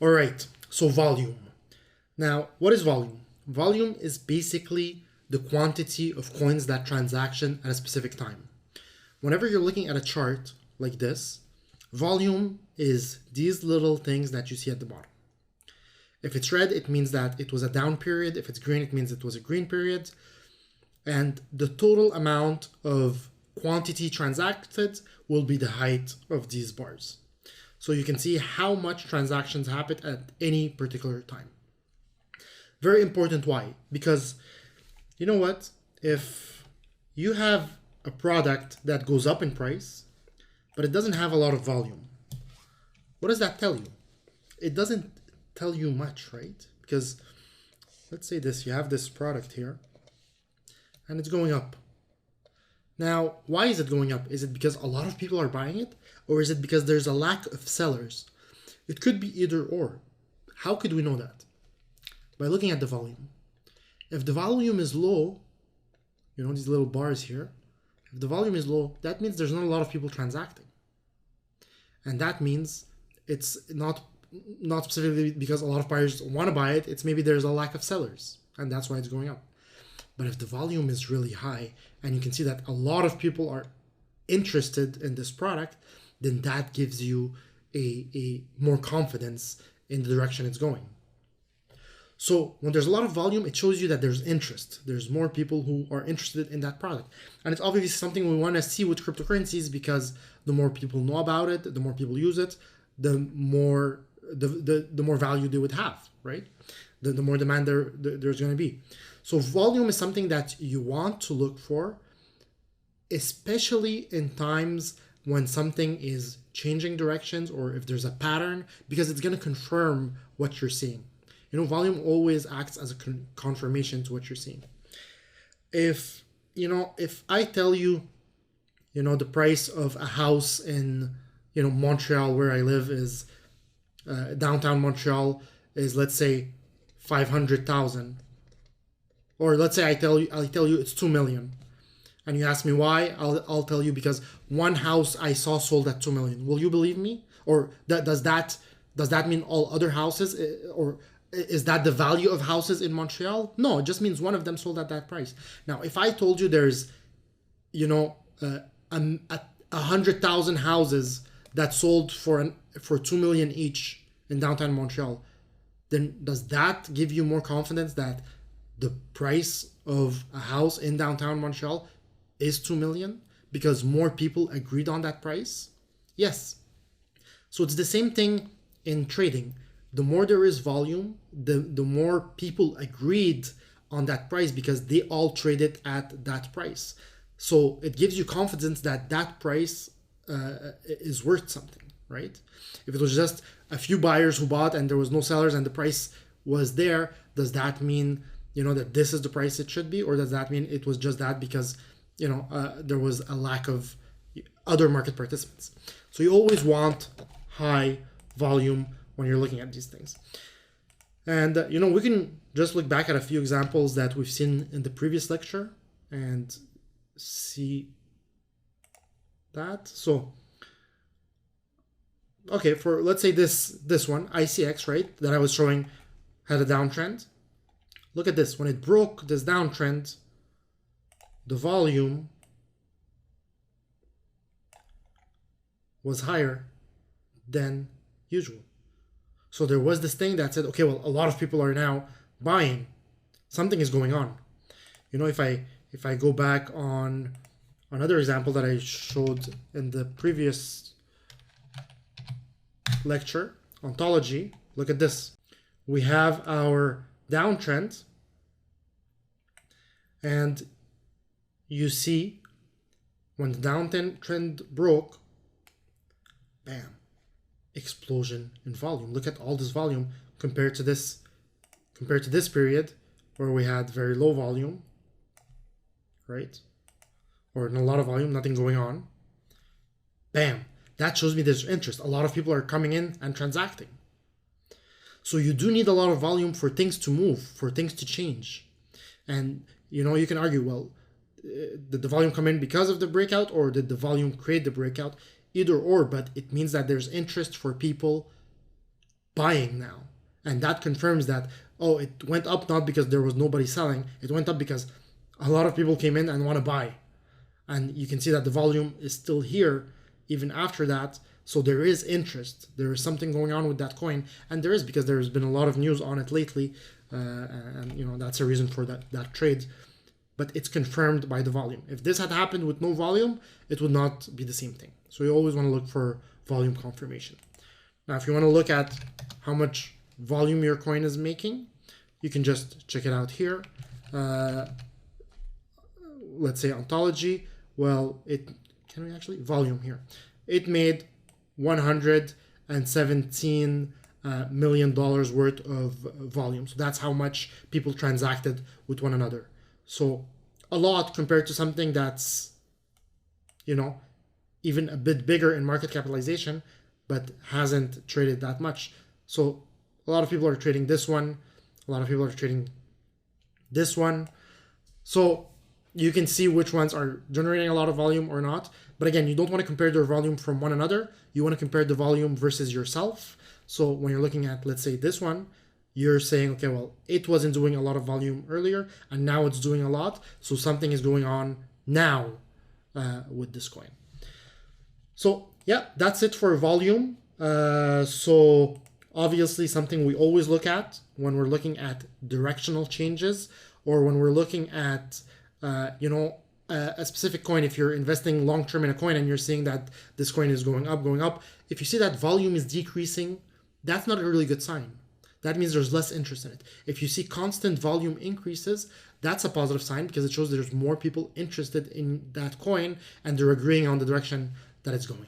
All right, so volume. Now, what is volume? Volume is basically the quantity of coins that transaction at a specific time. Whenever you're looking at a chart like this, volume is these little things that you see at the bottom. If it's red, it means that it was a down period. If it's green, it means it was a green period. And the total amount of quantity transacted will be the height of these bars. So you can see how much transactions happen at any particular time. Very important. Why? Because you know what? If you have a product that goes up in price, but it doesn't have a lot of volume, what does that tell you? It doesn't tell you much, right? Because let's say this, you have this product here and it's going up. Now, why is it going up? Is it because a lot of people are buying it, or is it because there's a lack of sellers? It could be either or. How could we know that? By looking at the volume. If the volume is low, you know, these little bars here, if the volume is low, that means there's not a lot of people transacting. And that means it's not specifically because a lot of buyers want to buy it, it's maybe there's a lack of sellers, and that's why it's going up. But if the volume is really high, and you can see that a lot of people are interested in this product, then that gives you a more confidence in the direction it's going. So when there's a lot of volume, it shows you that there's interest. There's more people who are interested in that product. And it's obviously something we want to see with cryptocurrencies, because the more people know about it, the more people use it, the more value they would have, right? The more demand there's going to be. So volume is something that you want to look for, especially in times when something is changing directions or if there's a pattern, because it's going to confirm what you're seeing. You know, volume always acts as a confirmation to what you're seeing. If I tell you, the price of a house in, Montreal, where I live, is downtown Montreal, is, let's say, 500,000. Or let's say I tell you it's 2 million. And you ask me why, I'll tell you because one house I saw sold at 2 million. Will you believe me? Or does that mean all other houses, or is that the value of houses in Montreal? No, it just means one of them sold at that price. Now, if I told you there's, 100,000 houses that sold for 2 million each in downtown Montreal, then does that give you more confidence that the price of a house in downtown Montreal is 2 million because more people agreed on that price? Yes. So it's the same thing in trading. The more there is volume, the more people agreed on that price because they all traded at that price. So it gives you confidence that that price is worth something, right? If it was just a few buyers who bought and there was no sellers and the price was there, does that mean, that this is the price it should be? Or does that mean it was just that because, there was a lack of other market participants? So you always want high volume when you're looking at these things. And, we can just look back at a few examples that we've seen in the previous lecture and see that. So, okay, for let's say this one, ICX, right, that I was showing had a downtrend. Look at this. When it broke this downtrend, the volume was higher than usual. So there was this thing that said, okay, well, a lot of people are now buying. Something is going on. If I go back on another example that I showed in the previous lecture, ontology, look at this. We have our downtrend, and you see when the downtrend broke, bam, explosion in volume. Look at all this volume compared to this period where we had very low volume, right? Or a lot of volume, nothing going on. Bam, that shows me there's interest. A lot of people are coming in and transacting. So you do need a lot of volume for things to move, for things to change. And you can argue, well, did the volume come in because of the breakout, or did the volume create the breakout? Either or, but it means that there's interest for people buying now. And that confirms that, oh, it went up not because there was nobody selling, it went up because a lot of people came in and want to buy. And you can see that the volume is still here even after that. So there is interest. There is something going on with that coin, and there is because there's been a lot of news on it lately, and that's a reason for that trade. But it's confirmed by the volume. If this had happened with no volume, it would not be the same thing. So you always want to look for volume confirmation. Now, if you want to look at how much volume your coin is making, you can just check it out here. Let's say ontology. Well, can we actually volume here? It made $117 million worth of volume. So that's how much people transacted with one another. So a lot compared to something that's, even a bit bigger in market capitalization, but hasn't traded that much. So a lot of people are trading this one. A lot of people are trading this one. So you can see which ones are generating a lot of volume or not. But again, you don't want to compare their volume from one another. You want to compare the volume versus yourself. So when you're looking at, let's say, this one, you're saying, okay, well, it wasn't doing a lot of volume earlier, and now it's doing a lot. So something is going on now with this coin. So yeah, that's it for volume. So obviously something we always look at when we're looking at directional changes, or when we're looking at a specific coin. If you're investing long-term in a coin and you're seeing that this coin is going up, if you see that volume is decreasing, that's not a really good sign. That means there's less interest in it. If you see constant volume increases, that's a positive sign because it shows there's more people interested in that coin and they're agreeing on the direction that it's going.